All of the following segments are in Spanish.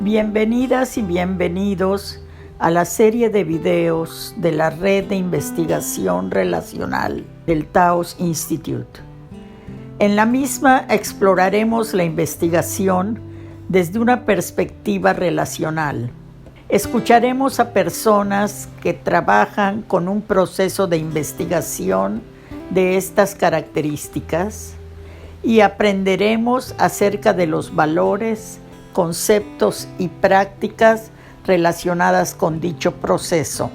Bienvenidas y bienvenidos a la serie de videos de la Red de Investigación Relacional del Taos Institute. En la misma exploraremos la investigación desde una perspectiva relacional. Escucharemos a personas que trabajan con un proceso de investigación de estas características y aprenderemos acerca de los valores, conceptos y prácticas relacionadas con dicho proceso.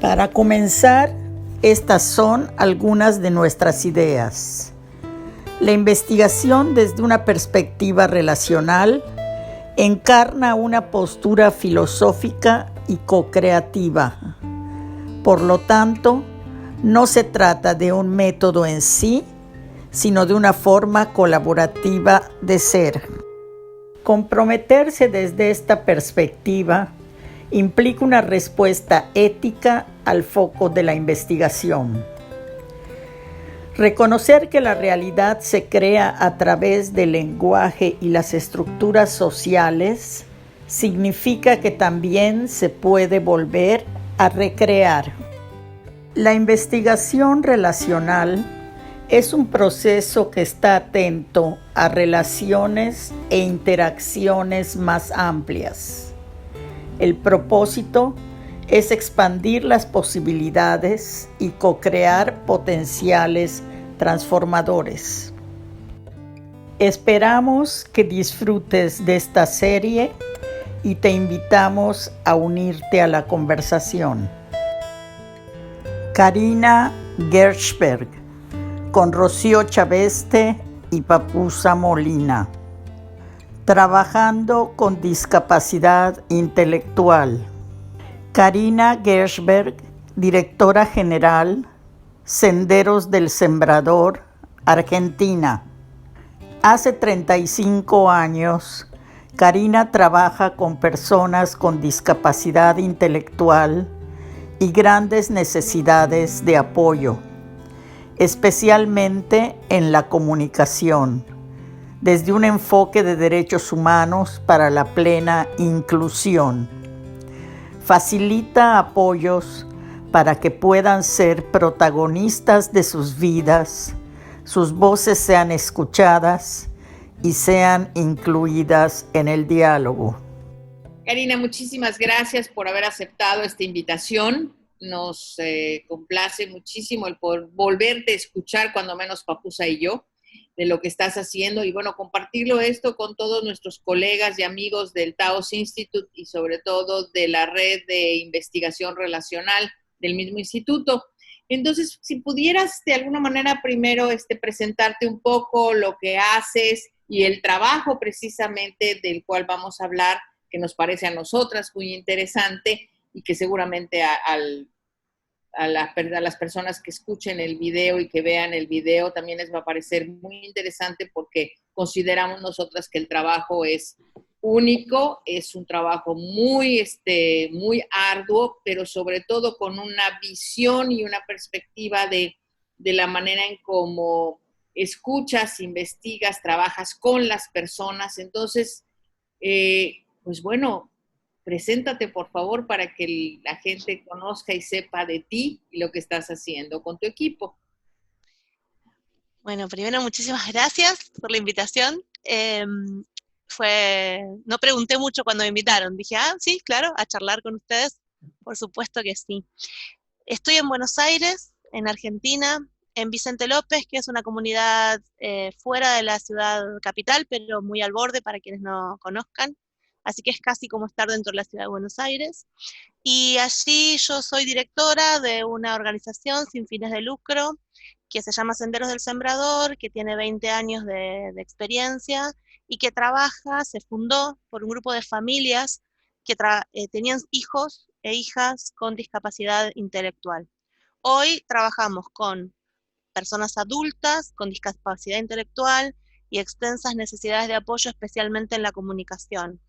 Para comenzar, estas son algunas de nuestras ideas. La investigación desde una perspectiva relacional encarna una postura filosófica y co-creativa. Por lo tanto, no se trata de un método en sí, sino de una forma colaborativa de ser. Comprometerse desde esta perspectiva implica una respuesta ética al foco de la investigación. Reconocer que la realidad se crea a través del lenguaje y las estructuras sociales significa que también se puede volver a recrear. La investigación relacional es un proceso que está atento a relaciones e interacciones más amplias. El propósito es expandir las posibilidades y co-crear potenciales transformadores. Esperamos que disfrutes de esta serie y te invitamos a unirte a la conversación. Karina Gershberg, con Rocío Chaveste y Papusa Molina. Trabajando con discapacidad intelectual. Karina Gershberg, directora general, Senderos del Sembrador, Argentina. Hace 35 años, Karina trabaja con personas con discapacidad intelectual y grandes necesidades de apoyo, especialmente en la comunicación, desde un enfoque de derechos humanos para la plena inclusión. Facilita apoyos para que puedan ser protagonistas de sus vidas, sus voces sean escuchadas y sean incluidas en el diálogo. Karina, muchísimas gracias por haber aceptado esta invitación. Nos complace muchísimo el poder volverte a escuchar, cuando menos Papusa y yo, de lo que estás haciendo y bueno, compartirlo esto con todos nuestros colegas y amigos del Taos Institute y sobre todo de la red de investigación relacional del mismo instituto. Entonces, si pudieras de alguna manera primero presentarte un poco lo que haces y el trabajo precisamente del cual vamos a hablar, que nos parece a nosotras muy interesante y que seguramente a las personas que escuchen el video y que vean el video también les va a parecer muy interesante porque consideramos nosotras que el trabajo es único, es un trabajo muy arduo, pero sobre todo con una visión y una perspectiva de la manera en cómo escuchas, investigas, trabajas con las personas. Entonces, pues bueno, preséntate por favor para que la gente conozca y sepa de ti y lo que estás haciendo con tu equipo. Bueno, primero muchísimas gracias por la invitación. No pregunté mucho cuando me invitaron, dije, sí, claro, a charlar con ustedes, por supuesto que sí. Estoy en Buenos Aires, en Argentina, en Vicente López, que es una comunidad fuera de la ciudad capital, pero muy al borde para quienes no conozcan. Así que es casi como estar dentro de la ciudad de Buenos Aires. Y allí yo soy directora de una organización sin fines de lucro que se llama Senderos del Sembrador, que tiene 20 años de experiencia y que se fundó por un grupo de familias que tenían hijos e hijas con discapacidad intelectual. Hoy trabajamos con personas adultas con discapacidad intelectual y extensas necesidades de apoyo, especialmente en la comunicación.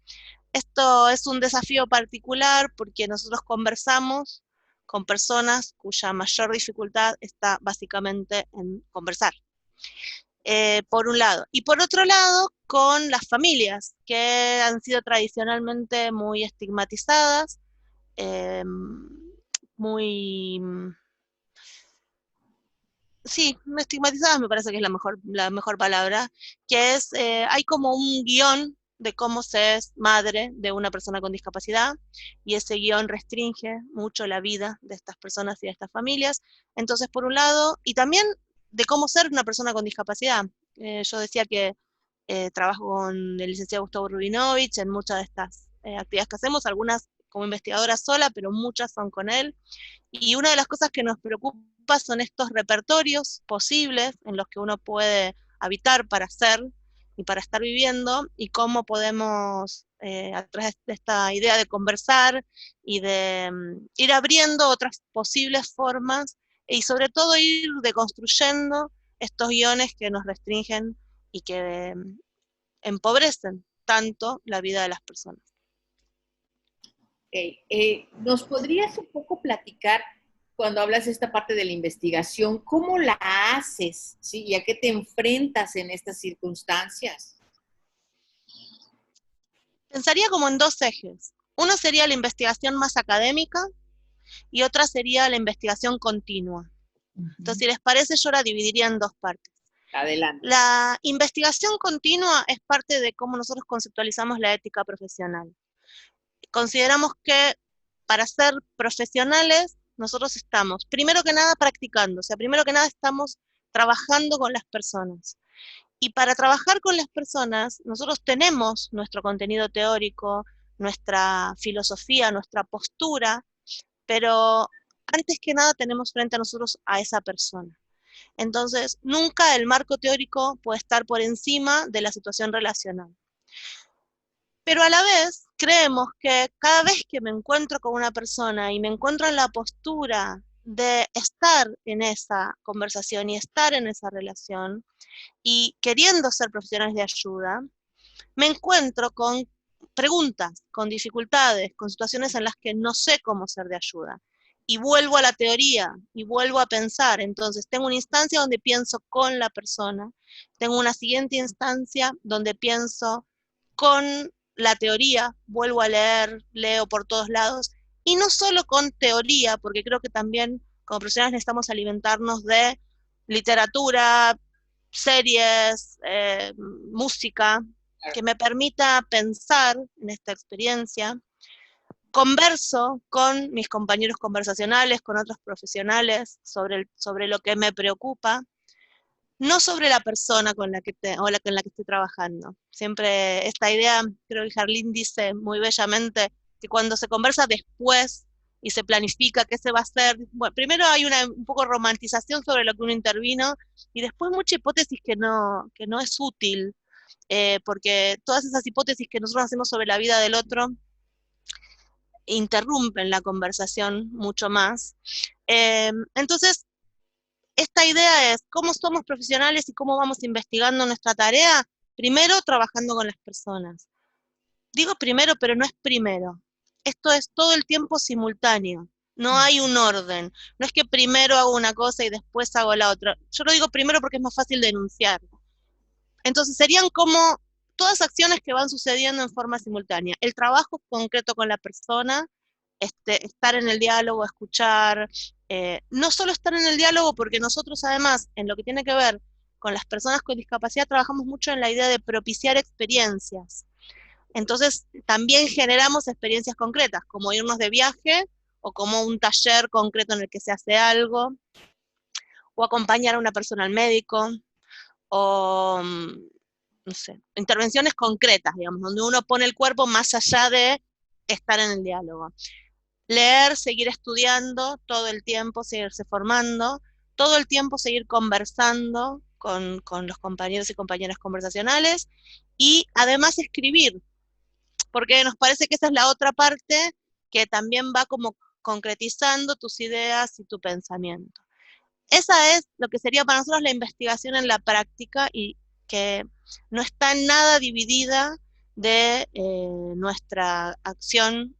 Esto es un desafío particular porque nosotros conversamos con personas cuya mayor dificultad está básicamente en conversar. por un lado. Y por otro lado, con las familias, que han sido tradicionalmente muy estigmatizadas, eh, muy, sí, estigmatizadas me parece que es la mejor palabra, que es, hay como un guión de cómo se es madre de una persona con discapacidad, y ese guión restringe mucho la vida de estas personas y de estas familias. Entonces, por un lado, y también de cómo ser una persona con discapacidad. Yo decía que trabajo con el licenciado Gustavo Rubinovich en muchas de estas actividades que hacemos, algunas como investigadora sola, pero muchas son con él. Y una de las cosas que nos preocupa son estos repertorios posibles en los que uno puede habitar para ser y para estar viviendo, y cómo podemos, a través de esta idea de conversar y de ir abriendo otras posibles formas, y sobre todo ir deconstruyendo estos guiones que nos restringen y que empobrecen tanto la vida de las personas. Okay. ¿Nos podrías un poco platicar cuando hablas de esta parte de la investigación, cómo la haces, ¿sí? ¿Y a qué te enfrentas en estas circunstancias? Pensaría como en dos ejes. Uno sería la investigación más académica y otra sería la investigación continua. Entonces, si les parece, yo la dividiría en dos partes. Adelante. La investigación continua es parte de cómo nosotros conceptualizamos la ética profesional. Consideramos que para ser profesionales, nosotros estamos, primero que nada, practicando, o sea, primero que nada estamos trabajando con las personas. Y para trabajar con las personas, nosotros tenemos nuestro contenido teórico, nuestra filosofía, nuestra postura, pero antes que nada tenemos frente a nosotros a esa persona. Entonces, nunca el marco teórico puede estar por encima de la situación relacional. Pero a la vez creemos que cada vez que me encuentro con una persona y me encuentro en la postura de estar en esa conversación y estar en esa relación y queriendo ser profesionales de ayuda, me encuentro con preguntas, con dificultades, con situaciones en las que no sé cómo ser de ayuda. Y vuelvo a la teoría y vuelvo a pensar. Entonces, tengo una instancia donde pienso con la persona, tengo una siguiente instancia donde pienso con la teoría, vuelvo a leer, leo por todos lados, y no solo con teoría, porque creo que también como profesionales necesitamos alimentarnos de literatura, series, música, que me permita pensar en esta experiencia. Converso con mis compañeros conversacionales, con otros profesionales sobre lo que me preocupa, no sobre la persona con la que con la que estoy trabajando. Siempre esta idea, creo que Jarlín dice muy bellamente, que cuando se conversa después y se planifica qué se va a hacer, bueno, primero hay un poco de romantización sobre lo que uno intervino, y después mucha hipótesis que no es útil, porque todas esas hipótesis que nosotros hacemos sobre la vida del otro interrumpen la conversación mucho más. Entonces, esta idea es cómo somos profesionales y cómo vamos investigando nuestra tarea, primero trabajando con las personas. Digo primero, pero no es primero. Esto es todo el tiempo simultáneo. No hay un orden. No es que primero hago una cosa y después hago la otra. Yo lo digo primero porque es más fácil denunciar. Entonces serían como todas acciones que van sucediendo en forma simultánea. El trabajo concreto con la persona, estar en el diálogo, escuchar, no solo estar en el diálogo, porque nosotros además, en lo que tiene que ver con las personas con discapacidad, trabajamos mucho en la idea de propiciar experiencias. Entonces, también generamos experiencias concretas, como irnos de viaje, o como un taller concreto en el que se hace algo, o acompañar a una persona al médico, o no sé, intervenciones concretas, digamos, donde uno pone el cuerpo más allá de estar en el diálogo. Leer, seguir estudiando todo el tiempo, seguirse formando, todo el tiempo seguir conversando con los compañeros y compañeras conversacionales, y además escribir, porque nos parece que esa es la otra parte que también va como concretizando tus ideas y tu pensamiento. Esa es lo que sería para nosotros la investigación en la práctica, y que no está en nada dividida de nuestra acción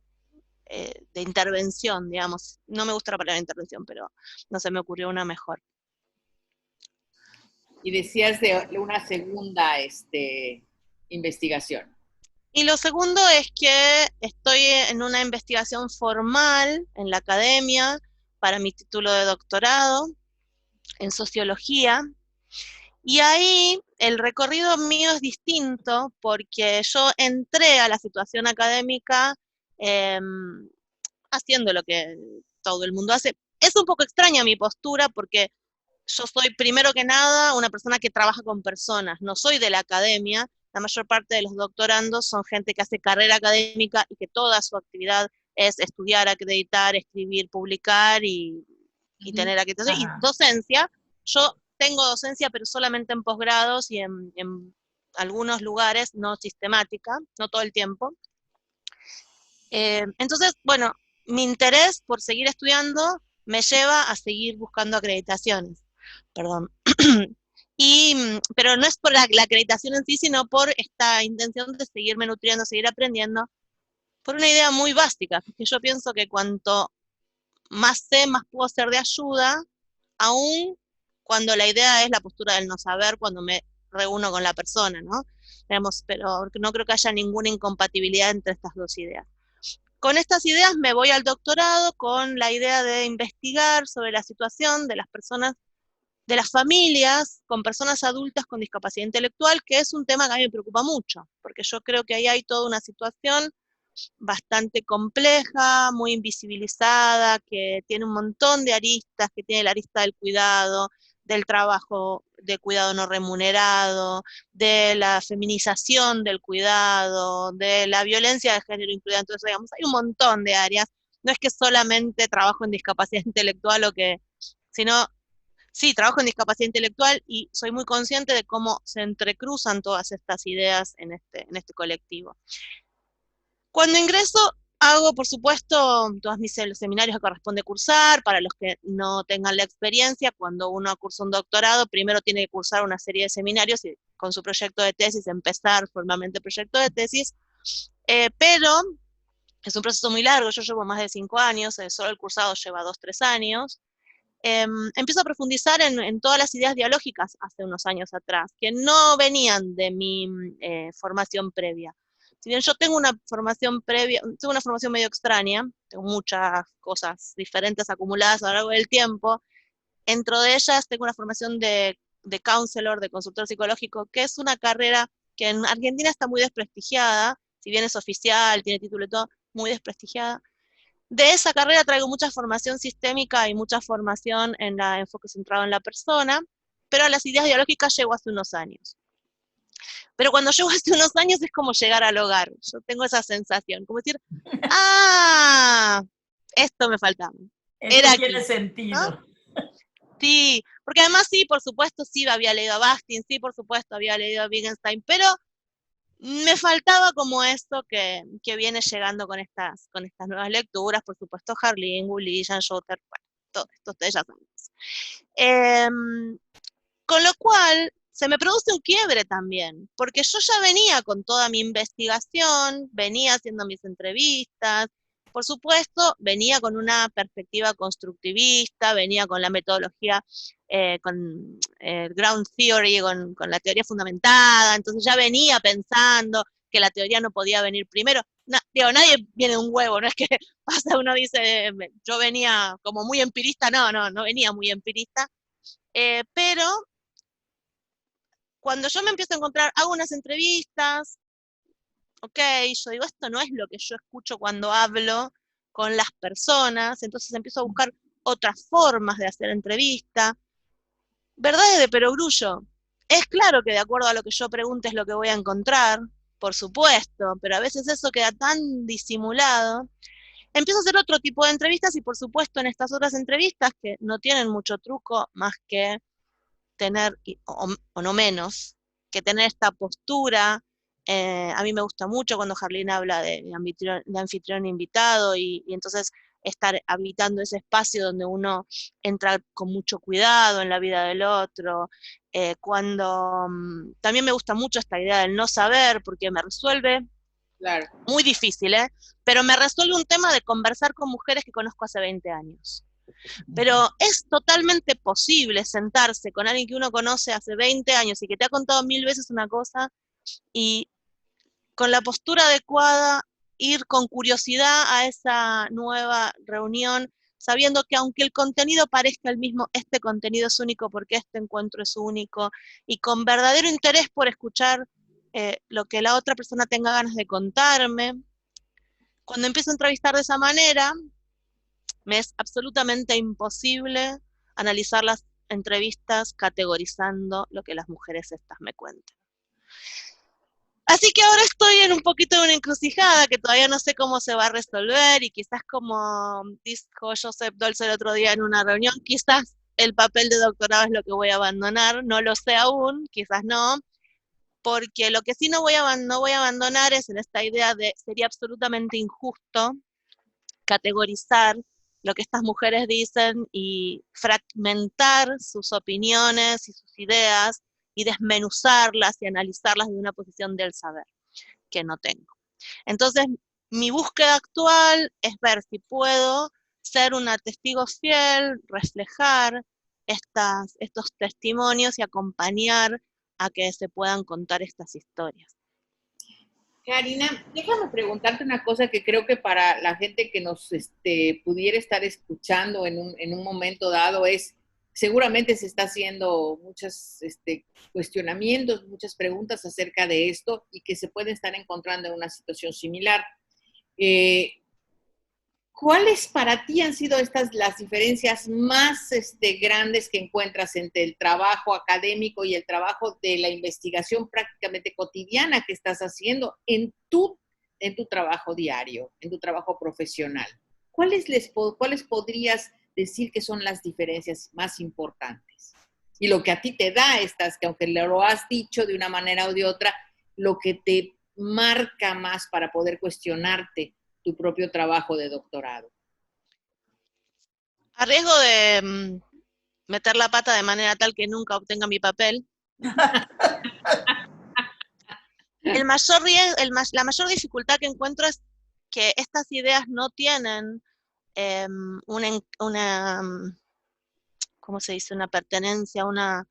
de intervención, digamos. No me gusta la palabra intervención, pero no se me ocurrió una mejor. Y decías de una segunda investigación. Y lo segundo es que estoy en una investigación formal en la academia para mi título de doctorado en sociología. Y ahí el recorrido mío es distinto porque yo entré a la situación académica eh, haciendo lo que todo el mundo hace. Es un poco extraña mi postura porque yo soy primero que nada una persona que trabaja con personas, no soy de la academia. La mayor parte de los doctorandos son gente que hace carrera académica y que toda su actividad es estudiar, acreditar, escribir, publicar y tener acreditación. Y docencia, yo tengo docencia, pero solamente en posgrados y en algunos lugares, no sistemática, no todo el tiempo. Entonces, bueno, mi interés por seguir estudiando me lleva a seguir buscando acreditaciones. Perdón. Pero no es por la acreditación en sí, sino por esta intención de seguirme nutriendo, seguir aprendiendo, por una idea muy básica, que yo pienso que cuanto más sé, más puedo ser de ayuda, aún cuando la idea es la postura del no saber, cuando me reúno con la persona, ¿no? Digamos, pero no creo que haya ninguna incompatibilidad entre estas dos ideas. Con estas ideas me voy al doctorado con la idea de investigar sobre la situación de las personas, de las familias con personas adultas con discapacidad intelectual, que es un tema que a mí me preocupa mucho, porque yo creo que ahí hay toda una situación bastante compleja, muy invisibilizada, que tiene un montón de aristas, que tiene la arista del cuidado, del trabajo de cuidado no remunerado, de la feminización del cuidado, de la violencia de género incluida. Entonces, digamos, hay un montón de áreas. No es que solamente trabajo en discapacidad intelectual o que, sino, sí, trabajo en discapacidad intelectual y soy muy consciente de cómo se entrecruzan todas estas ideas en este colectivo. Cuando ingreso, hago, por supuesto, todos mis seminarios que corresponde cursar. Para los que no tengan la experiencia, cuando uno cursa un doctorado, primero tiene que cursar una serie de seminarios y con su proyecto de tesis empezar formalmente el proyecto de tesis, pero es un proceso muy largo. Yo llevo más de 5 años, solo el cursado lleva 2, 3 años. Empiezo a profundizar en todas las ideas dialógicas hace unos años atrás, que no venían de mi formación previa. Si bien yo tengo una formación previa, tengo una formación medio extraña, tengo muchas cosas diferentes acumuladas a lo largo del tiempo, dentro de ellas tengo una formación de counselor, de consultor psicológico, que es una carrera que en Argentina está muy desprestigiada, si bien es oficial, tiene título y todo, muy desprestigiada. De esa carrera traigo mucha formación sistémica y mucha formación en el enfoque centrado en la persona, pero a las ideas dialógicas llego hace unos años. Pero cuando llego hace unos años es como llegar al hogar. Yo tengo esa sensación, como decir, ¡ah! Esto me faltaba. Esto tiene sentido. ¿No? Sí, porque además sí, por supuesto, sí había leído a Bakhtin, sí, por supuesto, había leído a Wittgenstein, pero me faltaba como esto que viene llegando con estas nuevas lecturas, por supuesto, Harlin, Gully, Jan Schotter, bueno, todo esto ustedes ya saben. Con lo cual, se me produce un quiebre también, porque yo ya venía con toda mi investigación, venía haciendo mis entrevistas, por supuesto, venía con una perspectiva constructivista, venía con la metodología, con ground theory, con la teoría fundamentada, entonces ya venía pensando que la teoría no podía venir primero. Nadie viene de un huevo, no es que pasa, uno dice, yo venía como muy empirista, no venía muy empirista, pero cuando yo me empiezo a encontrar, hago unas entrevistas, ok, yo digo, esto no es lo que yo escucho cuando hablo con las personas, entonces empiezo a buscar otras formas de hacer entrevista. Verdades de perogrullo. Es claro que de acuerdo a lo que yo pregunte es lo que voy a encontrar, por supuesto, pero a veces eso queda tan disimulado. Empiezo a hacer otro tipo de entrevistas y por supuesto en estas otras entrevistas que no tienen mucho truco más que tener, o no menos, que tener esta postura. A mí me gusta mucho cuando Harlin habla de anfitrión invitado y entonces estar habitando ese espacio donde uno entra con mucho cuidado en la vida del otro. También me gusta mucho esta idea del no saber, porque me resuelve, claro, muy difícil, pero me resuelve un tema de conversar con mujeres que conozco hace 20 años. Pero es totalmente posible sentarse con alguien que uno conoce hace 20 años y que te ha contado 1000 veces una cosa y con la postura adecuada ir con curiosidad a esa nueva reunión, sabiendo que aunque el contenido parezca el mismo, este contenido es único porque este encuentro es único, y con verdadero interés por escuchar lo que la otra persona tenga ganas de contarme. Cuando empiezo a entrevistar de esa manera, me es absolutamente imposible analizar las entrevistas categorizando lo que las mujeres estas me cuentan. Así que ahora estoy en un poquito de una encrucijada que todavía no sé cómo se va a resolver, y quizás, como dijo Joseph Dolce el otro día en una reunión, quizás el papel de doctorado es lo que voy a abandonar, no lo sé aún, quizás no, porque lo que sí no voy a abandonar es en esta idea de sería absolutamente injusto categorizar lo que estas mujeres dicen y fragmentar sus opiniones y sus ideas y desmenuzarlas y analizarlas de una posición del saber que no tengo. Entonces, mi búsqueda actual es ver si puedo ser una testigo fiel, reflejar estos testimonios y acompañar a que se puedan contar estas historias. Karina, déjame preguntarte una cosa que creo que para la gente que nos pudiera estar escuchando en un momento dado es, seguramente se está haciendo muchos cuestionamientos, muchas preguntas acerca de esto y que se pueden estar encontrando en una situación similar. ¿Cuáles para ti han sido las diferencias más grandes que encuentras entre el trabajo académico y el trabajo de la investigación prácticamente cotidiana que estás haciendo en tu trabajo diario, en tu trabajo profesional? ¿Cuáles podrías decir que son las diferencias más importantes? Y lo que a ti te da que aunque lo has dicho de una manera o de otra, lo que te marca más para poder cuestionarte tu propio trabajo de doctorado. A riesgo de meter la pata de manera tal que nunca obtenga mi papel, la mayor dificultad que encuentro es que estas ideas no tienen una, ¿cómo se dice?, una pertenencia, una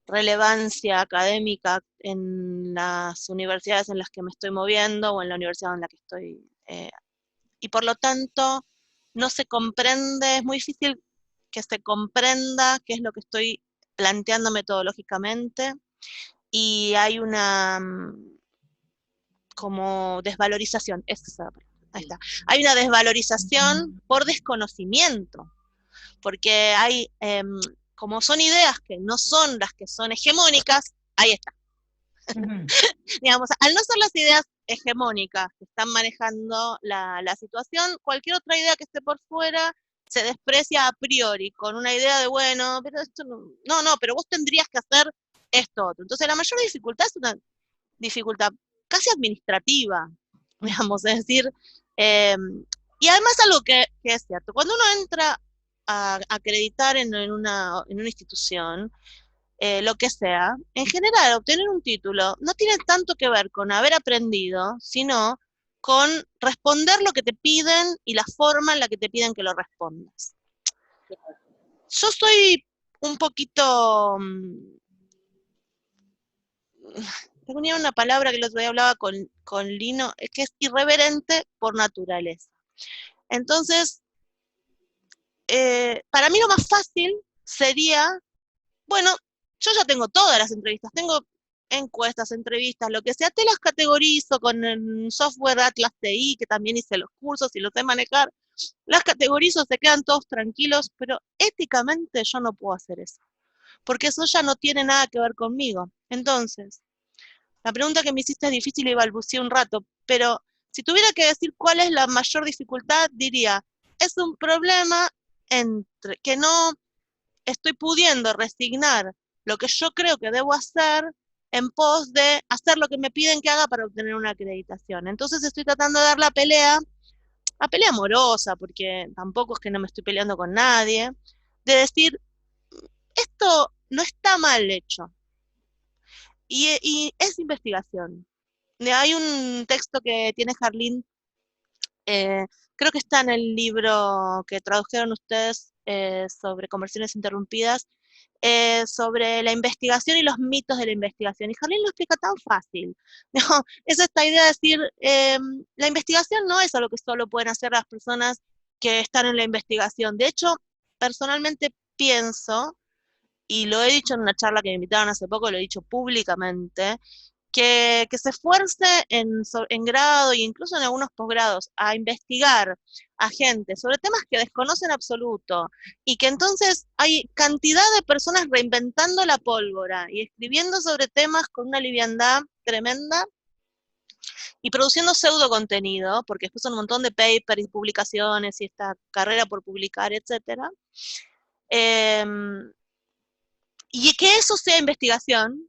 relevancia académica en las universidades en las que me estoy moviendo o en la universidad en la que estoy. Y por lo tanto, no se comprende, es muy difícil que se comprenda qué es lo que estoy planteando metodológicamente, y hay una como desvalorización, ahí está. Hay una desvalorización por desconocimiento, porque hay, como son ideas que no son las que son hegemónicas, ahí está. Digamos, al no ser las ideas hegemónicas que están manejando la situación, cualquier otra idea que esté por fuera se desprecia a priori, con una idea de, bueno, pero esto no, pero vos tendrías que hacer esto otro. Entonces, la mayor dificultad es una dificultad casi administrativa, digamos, es decir, y además algo que es cierto, cuando uno entra a acreditar en una institución, lo que sea, en general obtener un título no tiene tanto que ver con haber aprendido, sino con responder lo que te piden y la forma en la que te piden que lo respondas. Yo soy un poquito, tenía una palabra que el otro día hablaba con Lino, es que es irreverente por naturaleza. Entonces, para mí lo más fácil sería, bueno, yo ya tengo todas las entrevistas, tengo encuestas, entrevistas, lo que sea, te las categorizo con el software Atlas TI, que también hice los cursos y los sé manejar, las categorizo, se quedan todos tranquilos, pero éticamente yo no puedo hacer eso, porque eso ya no tiene nada que ver conmigo. Entonces, la pregunta que me hiciste es difícil y balbuceé un rato, pero si tuviera que decir cuál es la mayor dificultad, diría, es un problema entre que no estoy pudiendo resignar lo que yo creo que debo hacer en pos de hacer lo que me piden que haga para obtener una acreditación. Entonces estoy tratando de dar la pelea amorosa, porque tampoco es que no me estoy peleando con nadie, de decir, esto no está mal hecho, y es investigación. Hay un texto que tiene Jarlín, creo que está en el libro que tradujeron ustedes, sobre Conversaciones Interrumpidas, sobre la investigación y los mitos de la investigación. Y Jarlín lo explica tan fácil. ¿No? Es esta idea de decir, la investigación no es algo que solo pueden hacer las personas que están en la investigación. De hecho, personalmente pienso, y lo he dicho en una charla que me invitaron hace poco, lo he dicho públicamente, que se esfuerce en grado e incluso en algunos posgrados a investigar a gente sobre temas que desconocen absoluto y que entonces hay cantidad de personas reinventando la pólvora y escribiendo sobre temas con una liviandad tremenda y produciendo pseudo contenido, porque después son un montón de papers y publicaciones y esta carrera por publicar, etcétera. Y que eso sea investigación,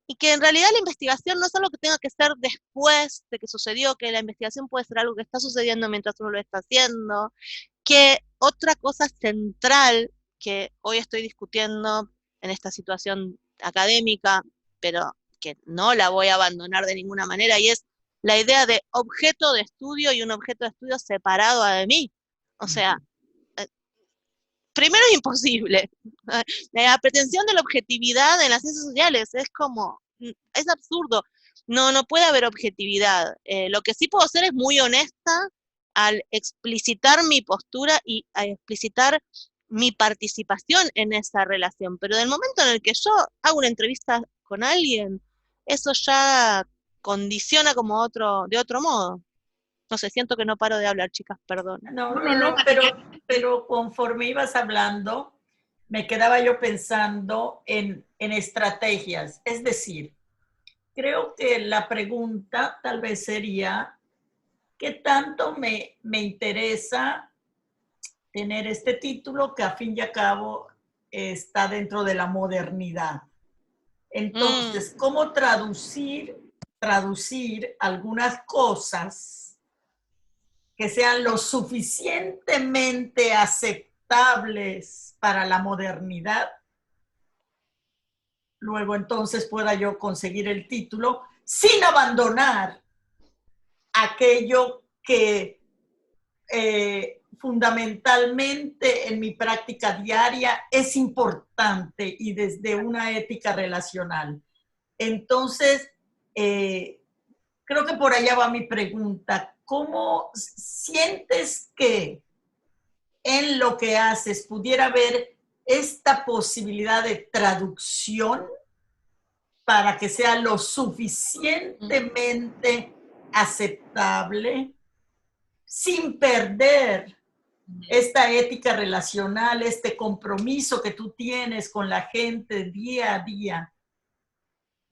y que en realidad la investigación no es algo que tenga que ser después de que sucedió, que la investigación puede ser algo que está sucediendo mientras uno lo está haciendo, que otra cosa central que hoy estoy discutiendo en esta situación académica, pero que no la voy a abandonar de ninguna manera, y es la idea de objeto de estudio y un objeto de estudio separado de mí. O sea, primero es imposible. La pretensión de la objetividad en las ciencias sociales es como, es absurdo. No, no puede haber objetividad. Lo que sí puedo hacer es muy honesta al explicitar mi postura y a explicitar mi participación en esa relación. Pero del momento en el que yo hago una entrevista con alguien, eso ya condiciona como de otro modo. No sé, siento que no paro de hablar, chicas, perdón. No, pero conforme ibas hablando, me quedaba yo pensando en estrategias. Es decir, creo que la pregunta tal vez sería, ¿qué tanto me interesa tener este título que a fin y a cabo está dentro de la modernidad? Entonces, ¿cómo traducir algunas cosas que sean lo suficientemente aceptables para la modernidad? Luego entonces pueda yo conseguir el título sin abandonar aquello que fundamentalmente en mi práctica diaria es importante y desde una ética relacional. Entonces, creo que por allá va mi pregunta. ¿Cómo sientes que en lo que haces pudiera haber esta posibilidad de traducción para que sea lo suficientemente aceptable sin perder esta ética relacional, este compromiso que tú tienes con la gente día a día?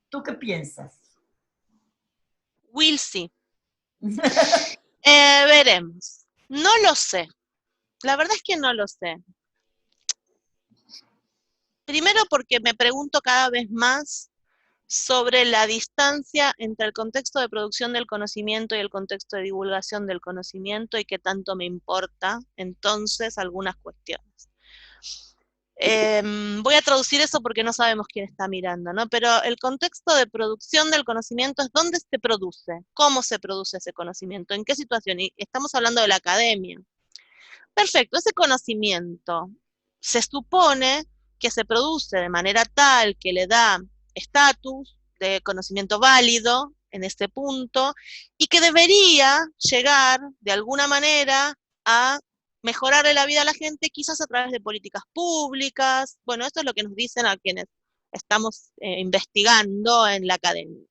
¿Tú qué piensas? Will see. Veremos. No lo sé. La verdad es que no lo sé. Primero porque me pregunto cada vez más sobre la distancia entre el contexto de producción del conocimiento y el contexto de divulgación del conocimiento y qué tanto me importa entonces algunas cuestiones. Voy a traducir eso porque no sabemos quién está mirando, ¿no? Pero el contexto de producción del conocimiento es dónde se produce, cómo se produce ese conocimiento, en qué situación. Y estamos hablando de la academia. Perfecto, ese conocimiento se supone que se produce de manera tal que le da estatus de conocimiento válido en este punto y que debería llegar de alguna manera a mejorarle la vida a la gente, quizás a través de políticas públicas. Bueno, esto es lo que nos dicen a quienes estamos investigando en la academia.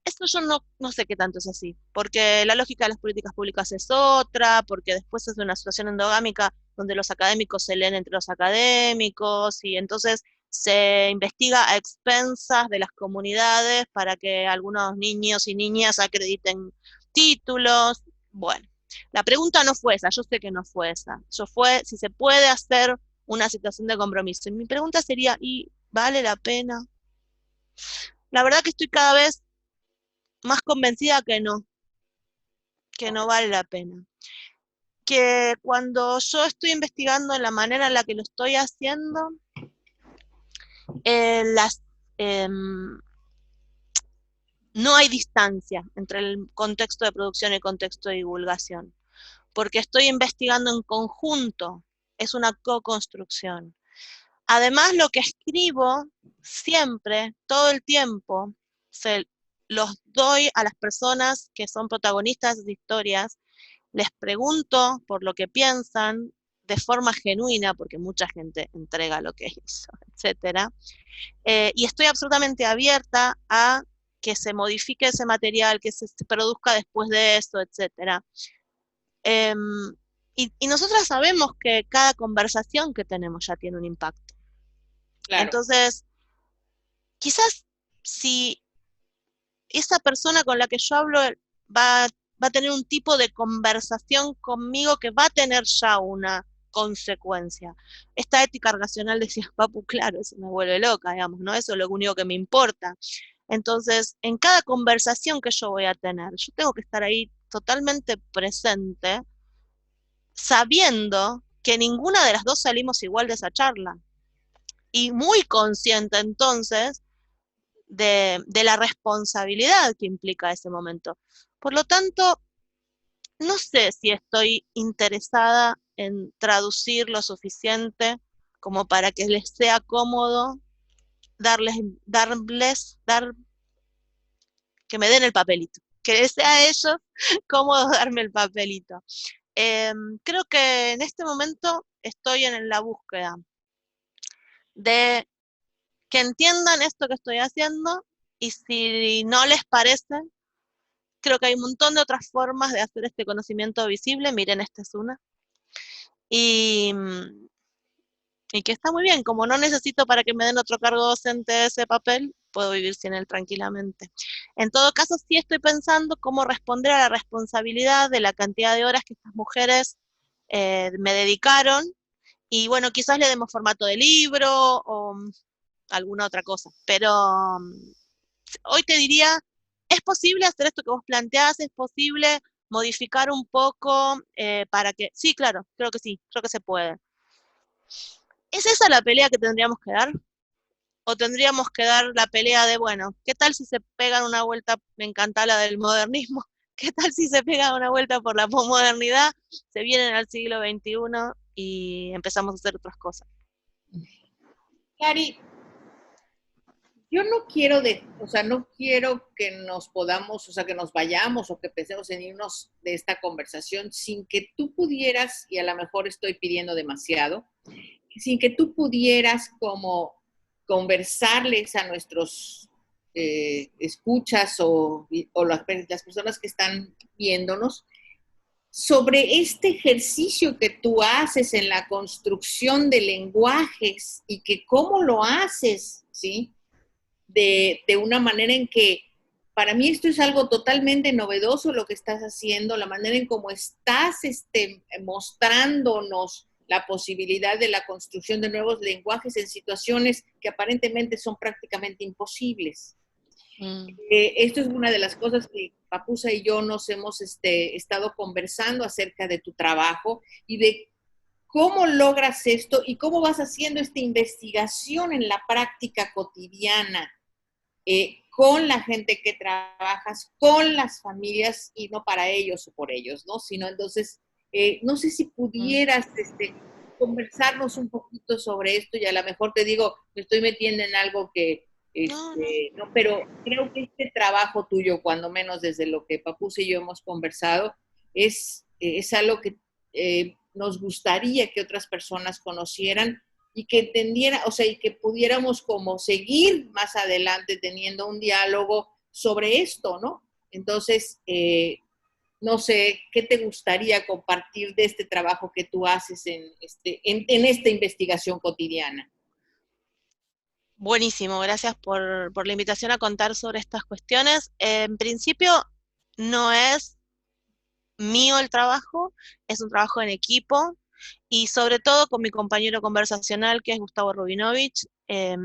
Esto yo no sé qué tanto es así, porque la lógica de las políticas públicas es otra, porque después es una situación endogámica donde los académicos se leen entre los académicos y entonces se investiga a expensas de las comunidades para que algunos niños y niñas acrediten títulos. Bueno, la pregunta no fue esa, yo sé que no fue esa. Yo fue si se puede hacer una situación de compromiso. Y mi pregunta sería, ¿y vale la pena? La verdad que estoy cada vez más convencida que no vale la pena. Que cuando yo estoy investigando en la manera en la que lo estoy haciendo, no hay distancia entre el contexto de producción y el contexto de divulgación. porque estoy investigando en conjunto, es una co-construcción. Además, lo que escribo siempre, todo el tiempo, se los doy a las personas que son protagonistas de historias, les pregunto por lo que piensan de forma genuina, porque mucha gente entrega lo que hizo, etcétera. Y estoy absolutamente abierta a que se modifique ese material, que se produzca después de eso, etcétera. Em, y nosotras sabemos que cada conversación que tenemos ya tiene un impacto. Claro. Entonces, quizás si esa persona con la que yo hablo va a tener un tipo de conversación conmigo que va a tener ya una consecuencia. Esta ética relacional, decía Papu, claro, eso me vuelve loca, digamos, ¿no? Eso es lo único que me importa. Entonces, en cada conversación que yo voy a tener, yo tengo que estar ahí totalmente presente, sabiendo que ninguna de las dos salimos igual de esa charla. Y muy consciente entonces de la responsabilidad que implica ese momento. Por lo tanto, no sé si estoy interesada en traducir lo suficiente como para que les sea cómodo dar, que me den el papelito, que les sea a ellos cómodo darme el papelito. Creo que en este momento estoy en la búsqueda de que entiendan esto que estoy haciendo, y si no les parece, creo que hay un montón de otras formas de hacer este conocimiento visible. Miren, esta es una. Y, y que está muy bien, como no necesito para que me den otro cargo docente ese papel, puedo vivir sin él tranquilamente. En todo caso, sí estoy pensando cómo responder a la responsabilidad de la cantidad de horas que estas mujeres me dedicaron, y bueno, quizás le demos formato de libro o alguna otra cosa, pero hoy te diría, ¿es posible hacer esto que vos planteás? ¿Es posible modificar un poco para que...? Sí, claro, creo que sí, creo que se puede. ¿Es esa la pelea que tendríamos que dar? ¿O tendríamos que dar la pelea de, bueno, qué tal si se pegan una vuelta, me encanta la del modernismo, qué tal si se pegan una vuelta por la posmodernidad, se vienen al siglo XXI y empezamos a hacer otras cosas? Cari, yo no quiero o sea, no quiero que nos podamos, o sea, que nos vayamos o que pensemos en irnos de esta conversación sin que tú pudieras, y a lo mejor estoy pidiendo demasiado, sin que tú pudieras como conversarles a nuestros escuchas o las personas que están viéndonos sobre este ejercicio que tú haces en la construcción de lenguajes y que cómo lo haces, ¿sí? De una manera en que para mí esto es algo totalmente novedoso lo que estás haciendo, la manera en cómo estás mostrándonos la posibilidad de la construcción de nuevos lenguajes en situaciones que aparentemente son prácticamente imposibles. Esto es una de las cosas que Papusa y yo nos hemos estado conversando acerca de tu trabajo y de cómo logras esto y cómo vas haciendo esta investigación en la práctica cotidiana con la gente que trabajas, con las familias y no para ellos o por ellos, ¿no? Sino entonces, no sé si pudieras conversarnos un poquito sobre esto y a lo mejor te digo, me estoy metiendo en algo que, no, pero creo que este trabajo tuyo, cuando menos desde lo que Papusa y yo hemos conversado, es algo que nos gustaría que otras personas conocieran y que entendiera, o sea, y que pudiéramos como seguir más adelante teniendo un diálogo sobre esto, ¿no? Entonces, no sé, ¿qué te gustaría compartir de este trabajo que tú haces en esta investigación cotidiana? Buenísimo, gracias por la invitación a contar sobre estas cuestiones. En principio, no es mío el trabajo, es un trabajo en equipo, y sobre todo con mi compañero conversacional, que es Gustavo Rubinovich,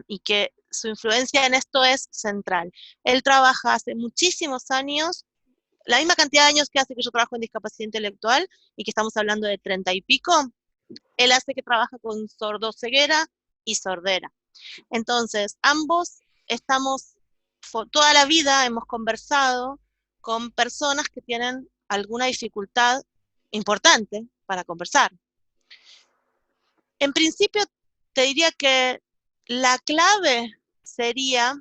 y que su influencia en esto es central. Él trabaja hace muchísimos años, la misma cantidad de años que hace que yo trabajo en discapacidad intelectual, y que estamos hablando de 30 y pico. Él hace que trabaja con sordoceguera y sordera. Entonces, ambos estamos, toda la vida hemos conversado con personas que tienen alguna dificultad importante para conversar. En principio, te diría que la clave sería,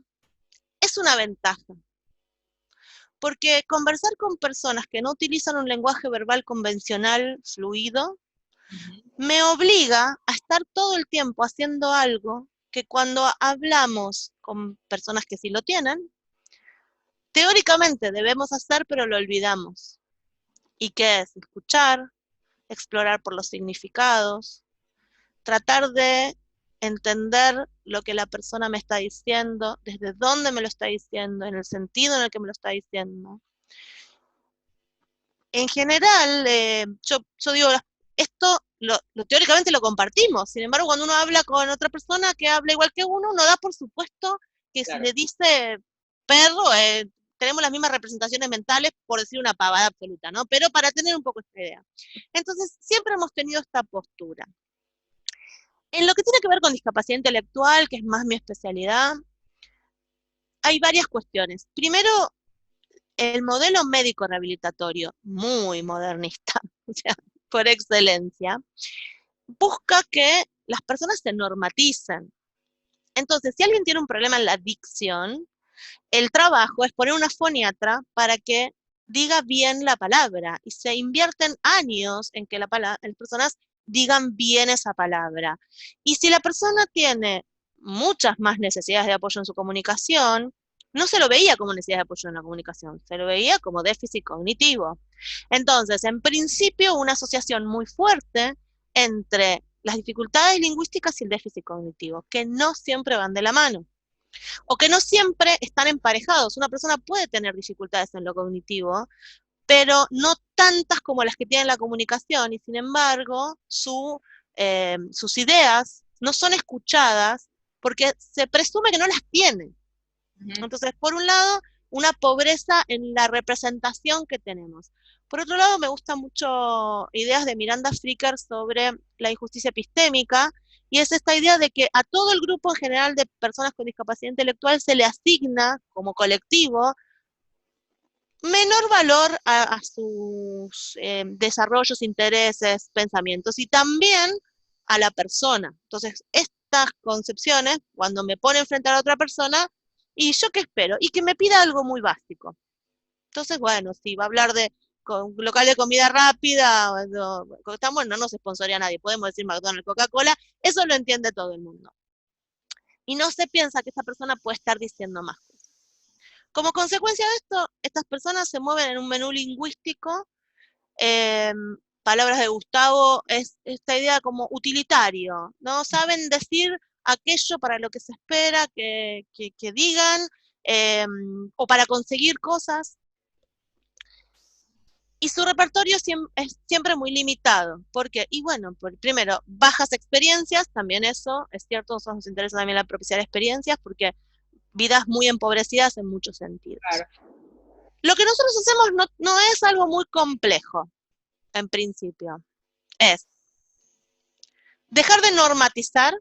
es una ventaja, porque conversar con personas que no utilizan un lenguaje verbal convencional, fluido, me obliga a estar todo el tiempo haciendo algo que cuando hablamos con personas que sí lo tienen, teóricamente debemos hacer, pero lo olvidamos. ¿Y qué es? Escuchar, explorar por los significados, tratar de entender lo que la persona me está diciendo, desde dónde me lo está diciendo, en el sentido en el que me lo está diciendo. En general, yo digo, esto teóricamente lo compartimos, sin embargo, cuando uno habla con otra persona que habla igual que uno da por supuesto que claro, si le dice perro, tenemos las mismas representaciones mentales, por decir una pavada absoluta, ¿no? Pero para tener un poco esta idea. Entonces, siempre hemos tenido esta postura. En lo que tiene que ver con discapacidad intelectual, que es más mi especialidad, hay varias cuestiones. Primero, el modelo médico rehabilitatorio, muy modernista, o sea, por excelencia, busca que las personas se normaticen. Entonces, si alguien tiene un problema en la dicción, el trabajo es poner una foniatra para que diga bien la palabra, y se invierten años en que las personas digan bien esa palabra. Y si la persona tiene muchas más necesidades de apoyo en su comunicación, no se lo veía como necesidad de apoyo en la comunicación, se lo veía como déficit cognitivo. Entonces, en principio, una asociación muy fuerte entre las dificultades lingüísticas y el déficit cognitivo, que no siempre van de la mano, o que no siempre están emparejados. Una persona puede tener dificultades en lo cognitivo, pero no tantas como las que tiene la comunicación, y sin embargo, sus ideas no son escuchadas porque se presume que no las tiene. Entonces, por un lado, una pobreza en la representación que tenemos. Por otro lado, me gustan mucho ideas de Miranda Fricker sobre la injusticia epistémica, y es esta idea de que a todo el grupo en general de personas con discapacidad intelectual se le asigna, como colectivo, menor valor a sus desarrollos, intereses, pensamientos, y también a la persona. Entonces, estas concepciones, cuando me ponen frente a la otra persona, ¿y yo qué espero? Y que me pida algo muy básico. Entonces, bueno, si va a hablar de local de comida rápida, no nos sponsoría a nadie, podemos decir McDonald's, Coca-Cola, eso lo entiende todo el mundo. Y no se piensa que esta persona puede estar diciendo más cosas. Como consecuencia de esto, estas personas se mueven en un menú lingüístico, palabras de Gustavo, es esta idea como utilitario, ¿no? Saben decir aquello para lo que se espera que digan, o para conseguir cosas, y su repertorio es siempre muy limitado. ¿Por qué? Y bueno, primero, bajas experiencias, también eso es cierto, nosotros nos interesa también la propiciar experiencias, porque vidas muy empobrecidas en muchos sentidos. Claro. Lo que nosotros hacemos no es algo muy complejo, en principio. Es dejar de normatizar,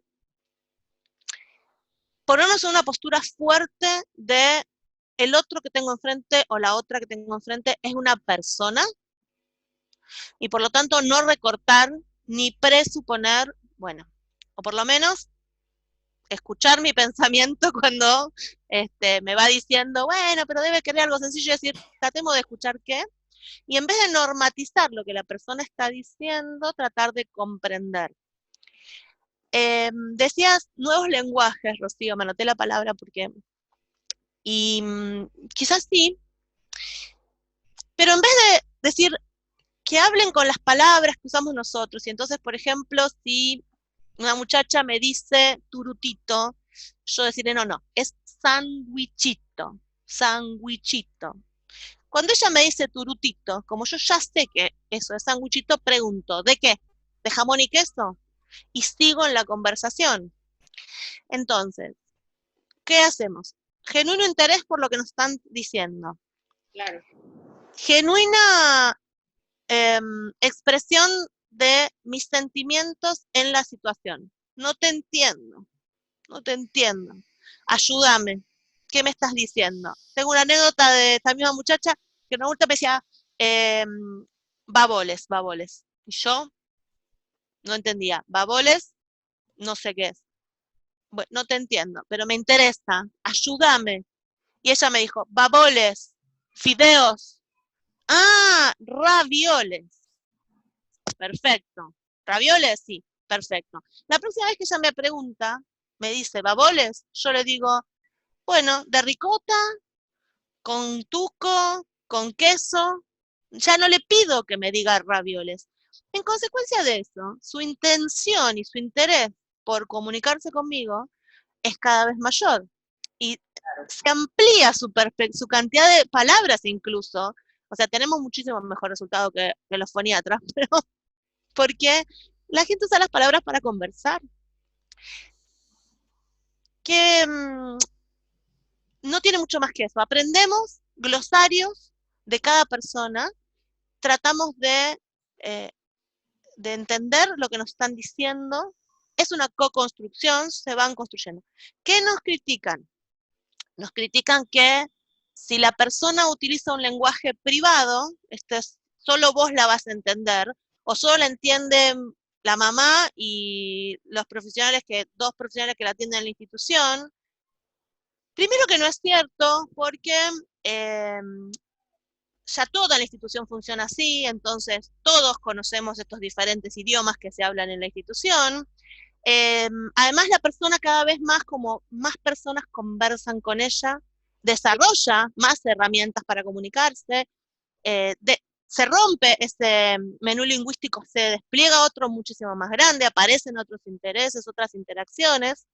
ponernos en una postura fuerte de el otro que tengo enfrente o la otra que tengo enfrente es una persona, y por lo tanto no recortar ni presuponer, bueno, o por lo menos escuchar mi pensamiento cuando me va diciendo, bueno, pero debe querer algo sencillo, y decir, tratemos de escuchar qué, y en vez de normatizar lo que la persona está diciendo, tratar de comprender. Decías nuevos lenguajes, Rocío, me anoté la palabra porque, y quizás sí, pero en vez de decir que hablen con las palabras que usamos nosotros, y entonces, por ejemplo, si una muchacha me dice turutito, yo decirle, no, es sandwichito, sandwichito. Cuando ella me dice turutito, como yo ya sé que eso es sandwichito, pregunto, ¿de qué? ¿De jamón y queso? Y sigo en la conversación. Entonces, ¿qué hacemos? Genuino interés por lo que nos están diciendo. Claro. Genuina expresión de mis sentimientos en la situación. No te entiendo. Ayúdame. ¿Qué me estás diciendo? Tengo una anécdota de esta misma muchacha que una vuelta me decía, baboles, baboles. Y yo no entendía, baboles, no sé qué es. Bueno, no te entiendo, pero me interesa, ayúdame. Y ella me dijo, baboles, fideos. Ah, ravioles. Perfecto. ¿Ravioles? Sí, perfecto. La próxima vez que ella me pregunta, me dice, ¿baboles? Yo le digo, bueno, de ricota, con tuco, con queso. Ya no le pido que me diga ravioles. En consecuencia de eso, su intención y su interés por comunicarse conmigo es cada vez mayor. Y se amplía su cantidad de palabras incluso. O sea, tenemos muchísimo mejor resultado que los foniatras, pero porque la gente usa las palabras para conversar. Que no tiene mucho más que eso. Aprendemos glosarios de cada persona, tratamos eh, de entender lo que nos están diciendo. Es una co-construcción, se van construyendo. ¿Qué nos critican? Nos critican que si la persona utiliza un lenguaje privado, solo vos la vas a entender, o solo la entienden la mamá y los profesionales dos profesionales que la atienden en la institución. Primero que no es cierto, porque eh, ya toda la institución funciona así, entonces todos conocemos estos diferentes idiomas que se hablan en la institución. Además, la persona cada vez más, como más personas conversan con ella, desarrolla más herramientas para comunicarse, se rompe ese menú lingüístico, se despliega otro muchísimo más grande, aparecen otros intereses, otras interacciones.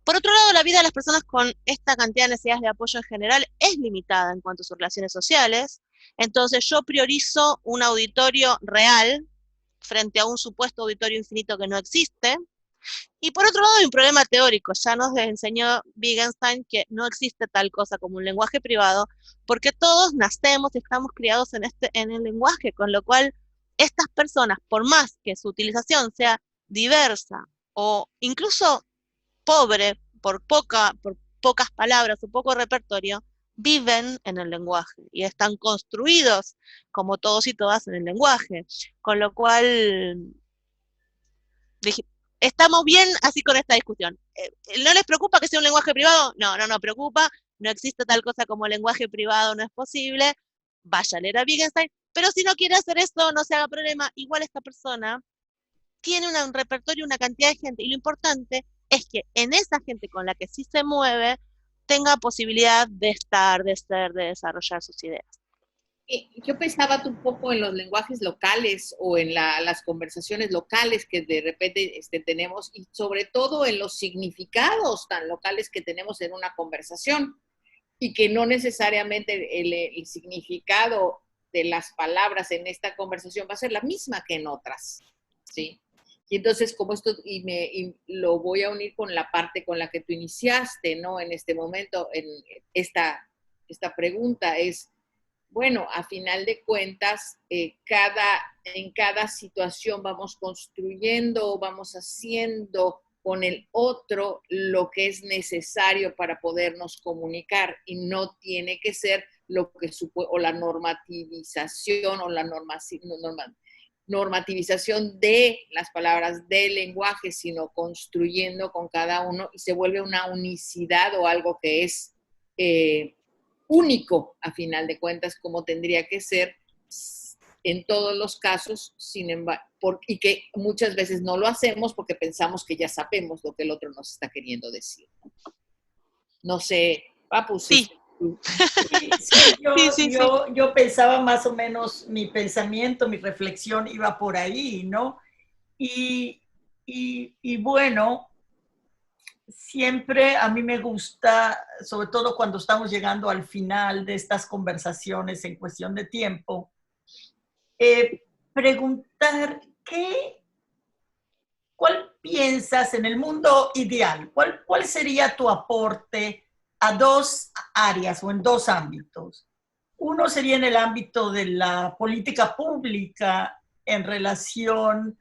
Por otro lado, la vida de las personas con esta cantidad de necesidades de apoyo en general es limitada en cuanto a sus relaciones sociales, entonces yo priorizo un auditorio real frente a un supuesto auditorio infinito que no existe. Y por otro lado hay un problema teórico, ya nos enseñó Wittgenstein que no existe tal cosa como un lenguaje privado, porque todos nacemos y estamos criados en el lenguaje, con lo cual estas personas, por más que su utilización sea diversa o incluso pobre por pocas palabras o poco repertorio, viven en el lenguaje y están construidos como todos y todas en el lenguaje, con lo cual estamos bien así con esta discusión. ¿No les preocupa que sea un lenguaje privado? No, no nos preocupa, no existe tal cosa como lenguaje privado, no es posible, vaya a leer a Wittgenstein, pero si no quiere hacer esto, no se haga problema, igual esta persona tiene un repertorio, una cantidad de gente, y lo importante es que en esa gente con la que sí se mueve, tenga posibilidad de estar, de ser, de desarrollar sus ideas. Yo pensaba un poco en los lenguajes locales o en las conversaciones locales que de repente tenemos y sobre todo en los significados tan locales que tenemos en una conversación y que no necesariamente el significado de las palabras en esta conversación va a ser la misma que en otras, ¿sí? Y entonces, como esto, y lo voy a unir con la parte con la que tú iniciaste, ¿no? En este momento, en esta pregunta es, bueno, a final de cuentas, en cada situación vamos construyendo, vamos haciendo con el otro lo que es necesario para podernos comunicar y no tiene que ser lo que o la normativización o la normativización de las palabras del lenguaje, sino construyendo con cada uno y se vuelve una unicidad o algo que es único, a final de cuentas, como tendría que ser en todos los casos, sin embargo, y que muchas veces no lo hacemos porque pensamos que ya sabemos lo que el otro nos está queriendo decir. No sé, Papu, sí. Yo pensaba más o menos, mi pensamiento, mi reflexión iba por ahí, ¿no? Y bueno, siempre a mí me gusta, sobre todo cuando estamos llegando al final de estas conversaciones en cuestión de tiempo, preguntar ¿cuál piensas en el mundo ideal? ¿Cuál sería tu aporte a dos áreas o en dos ámbitos? Uno sería en el ámbito de la política pública en relación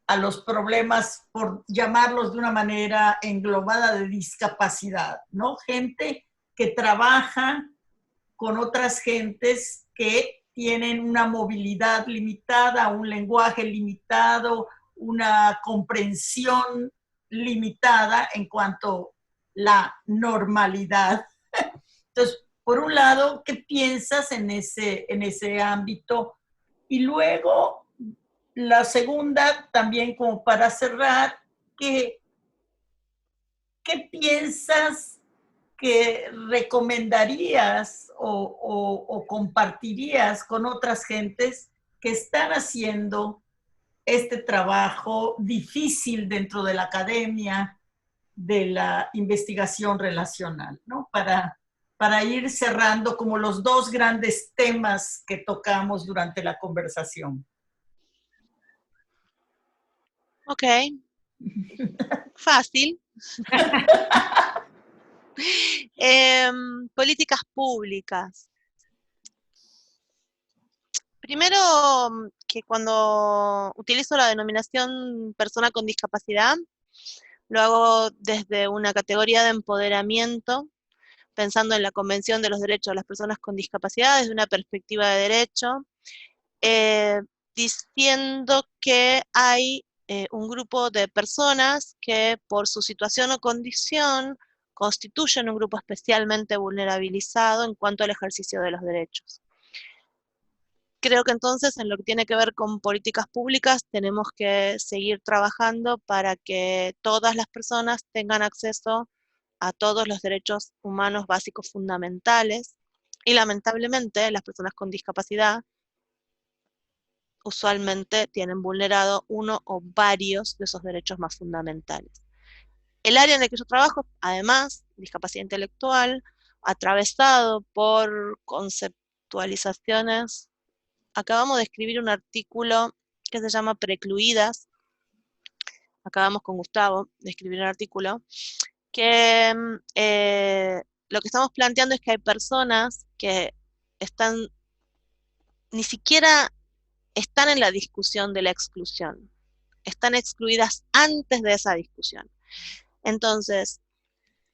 a los problemas, por llamarlos de una manera englobada, de discapacidad, ¿no? Gente que trabaja con otras gentes que tienen una movilidad limitada, un lenguaje limitado, una comprensión limitada en cuanto a la normalidad. Entonces, por un lado, ¿qué piensas en ese ámbito? Y luego, la segunda, también como para cerrar, ¿qué piensas que recomendarías o compartirías con otras gentes que están haciendo este trabajo difícil dentro de la academia de la investigación relacional, ¿no? Para ir cerrando como los dos grandes temas que tocamos durante la conversación. Ok, fácil. Políticas públicas. Primero, que cuando utilizo la denominación persona con discapacidad, lo hago desde una categoría de empoderamiento, pensando en la Convención de los Derechos de las Personas con Discapacidad desde una perspectiva de derecho, diciendo que hay un grupo de personas que por su situación o condición constituyen un grupo especialmente vulnerabilizado en cuanto al ejercicio de los derechos. Creo que entonces en lo que tiene que ver con políticas públicas tenemos que seguir trabajando para que todas las personas tengan acceso a todos los derechos humanos básicos fundamentales y lamentablemente las personas con discapacidad usualmente tienen vulnerado uno o varios de esos derechos más fundamentales. El área en el que yo trabajo, además, discapacidad intelectual, atravesado por conceptualizaciones. Acabamos de escribir un artículo que se llama Precluidas. Acabamos con Gustavo de escribir un artículo que lo que estamos planteando es que hay personas que ni siquiera están en la discusión de la exclusión, están excluidas antes de esa discusión. Entonces,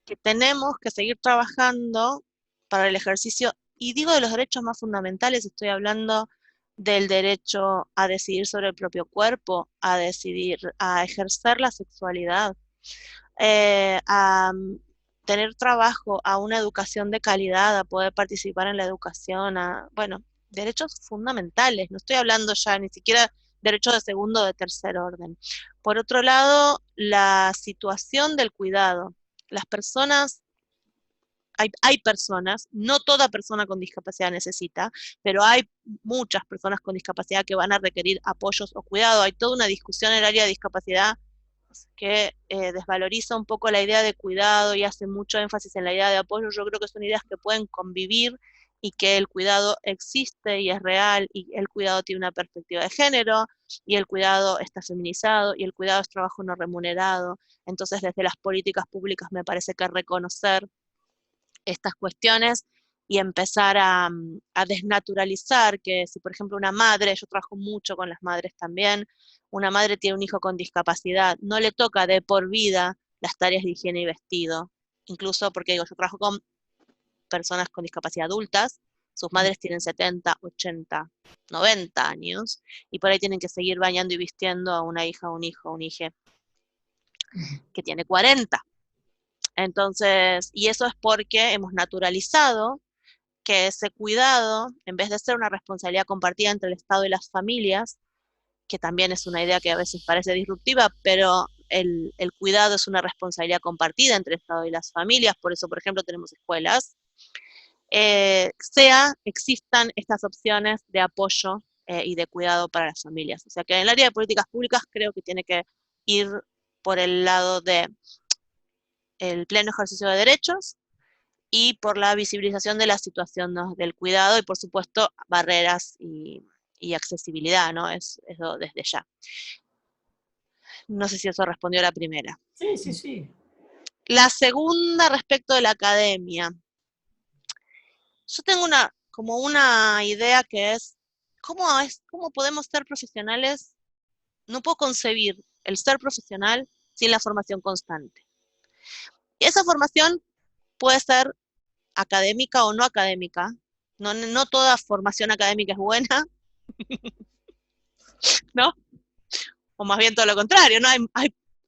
que tenemos que seguir trabajando para el ejercicio, y digo de los derechos más fundamentales, estoy hablando del derecho a decidir sobre el propio cuerpo, a decidir, a ejercer la sexualidad, a tener trabajo, a una educación de calidad, a poder participar en la educación, bueno, derechos fundamentales, no estoy hablando ya ni siquiera derechos de segundo o de tercer orden. Por otro lado, la situación del cuidado. Las personas, hay personas, no toda persona con discapacidad necesita, pero hay muchas personas con discapacidad que van a requerir apoyos o cuidado. Hay toda una discusión en el área de discapacidad que desvaloriza un poco la idea de cuidado y hace mucho énfasis en la idea de apoyo. Yo creo que son ideas que pueden convivir y que el cuidado existe y es real, y el cuidado tiene una perspectiva de género, y el cuidado está feminizado, y el cuidado es trabajo no remunerado. Entonces, desde las políticas públicas me parece que reconocer estas cuestiones y empezar a desnaturalizar que si, por ejemplo, una madre, yo trabajo mucho con las madres también, una madre tiene un hijo con discapacidad, no le toca de por vida las tareas de higiene y vestido, incluso porque digo, yo trabajo con personas con discapacidad adultas, sus madres tienen 70, 80, 90 años, y por ahí tienen que seguir bañando y vistiendo a una hija, un hijo, un hijo que tiene 40. Entonces, y eso es porque hemos naturalizado que ese cuidado, en vez de ser una responsabilidad compartida entre el Estado y las familias, que también es una idea que a veces parece disruptiva, pero el cuidado es una responsabilidad compartida entre el Estado y las familias, por eso, por ejemplo, tenemos escuelas, existan estas opciones de apoyo y de cuidado para las familias. O sea que en el área de políticas públicas creo que tiene que ir por el lado de el pleno ejercicio de derechos y por la visibilización de la situación, ¿no?, del cuidado y, por supuesto, barreras y accesibilidad, ¿no? Eso desde ya. No sé si eso respondió a la primera. Sí, sí, sí. La segunda, respecto de la academia. Yo tengo como una idea que es, ¿cómo podemos ser profesionales? No puedo concebir el ser profesional sin la formación constante. Y esa formación puede ser académica o no académica, No toda formación académica es buena, ¿no? O más bien todo lo contrario, ¿no?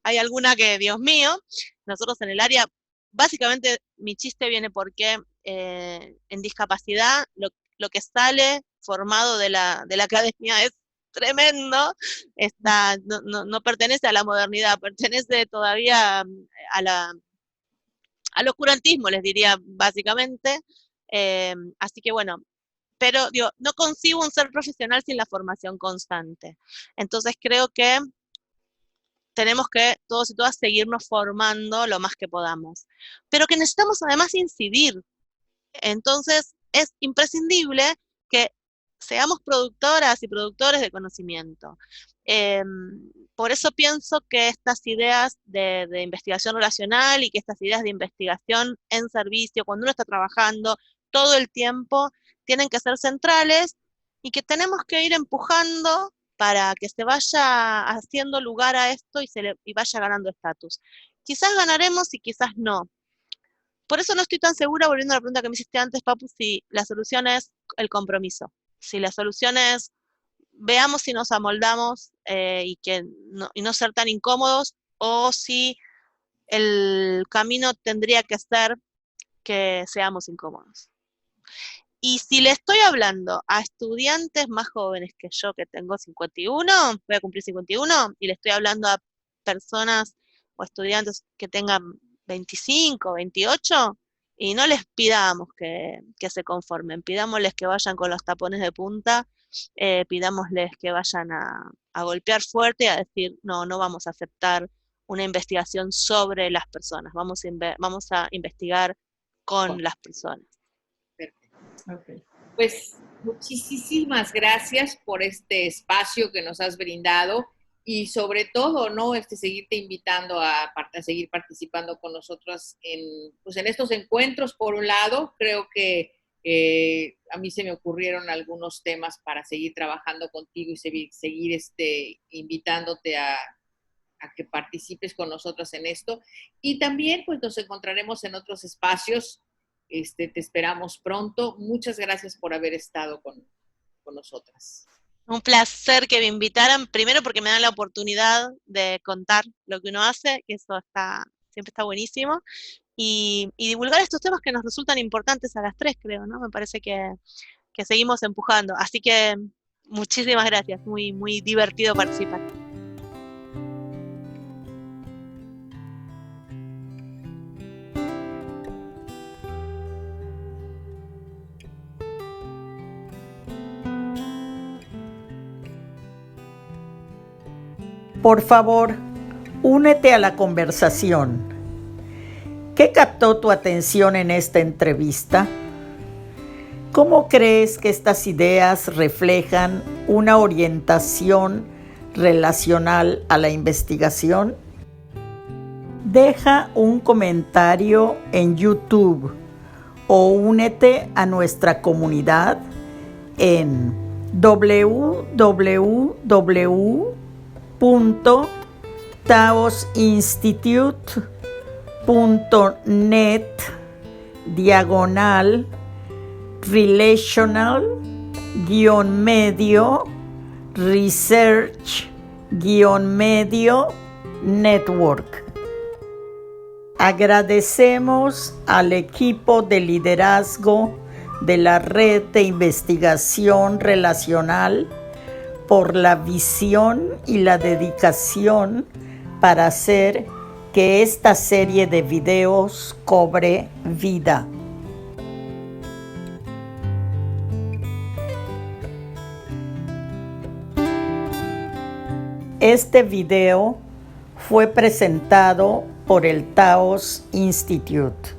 Hay alguna que, Dios mío, nosotros en el área, básicamente mi chiste viene porque en discapacidad lo que sale formado de la academia es tremendo, no pertenece a la modernidad, pertenece todavía al oscurantismo, les diría básicamente. Así que bueno, pero digo, no concibo un ser profesional sin la formación constante. Entonces creo que tenemos que todos y todas seguirnos formando lo más que podamos, pero que necesitamos además incidir. Entonces es imprescindible que seamos productoras y productores de conocimiento. Eh, por eso pienso que estas ideas de investigación relacional y que estas ideas de investigación en servicio, cuando uno está trabajando todo el tiempo, tienen que ser centrales y que tenemos que ir empujando para que se vaya haciendo lugar a esto y vaya ganando estatus. Quizás ganaremos y quizás no. Por eso no estoy tan segura, volviendo a la pregunta que me hiciste antes, Papu, si la solución es el compromiso. Si la solución es veamos si nos amoldamos y no ser tan incómodos, o si el camino tendría que ser que seamos incómodos. Y si le estoy hablando a estudiantes más jóvenes que yo, que tengo 51, voy a cumplir 51, y le estoy hablando a personas o estudiantes que tengan 25, 28, y no les pidamos que se conformen, pidámosles que vayan con los tapones de punta, pidámosles que vayan a golpear fuerte y a decir, no vamos a aceptar una investigación sobre las personas, vamos a investigar con las personas. Okay. Pues muchísimas gracias por este espacio que nos has brindado y sobre todo, ¿no? Seguirte invitando a seguir participando con nosotros en estos encuentros. Por un lado, creo que a mí se me ocurrieron algunos temas para seguir trabajando contigo y seguir invitándote a que participes con nosotros en esto. Y también, pues, nos encontraremos en otros espacios. Te esperamos pronto. Muchas gracias por haber estado con nosotras. Un placer que me invitaran, primero porque me dan la oportunidad de contar lo que uno hace, que eso siempre está buenísimo, y divulgar estos temas que nos resultan importantes a las tres, creo, ¿no? Me parece que seguimos empujando. Así que muchísimas gracias, muy, muy divertido participar. Por favor, únete a la conversación. ¿Qué captó tu atención en esta entrevista? ¿Cómo crees que estas ideas reflejan una orientación relacional a la investigación? Deja un comentario en YouTube o únete a nuestra comunidad en www.taosinstitute.net/relational-research-network. Agradecemos al equipo de liderazgo de la Red de Investigación Relacional por la visión y la dedicación para hacer que esta serie de videos cobre vida. Este video fue presentado por el Taos Institute.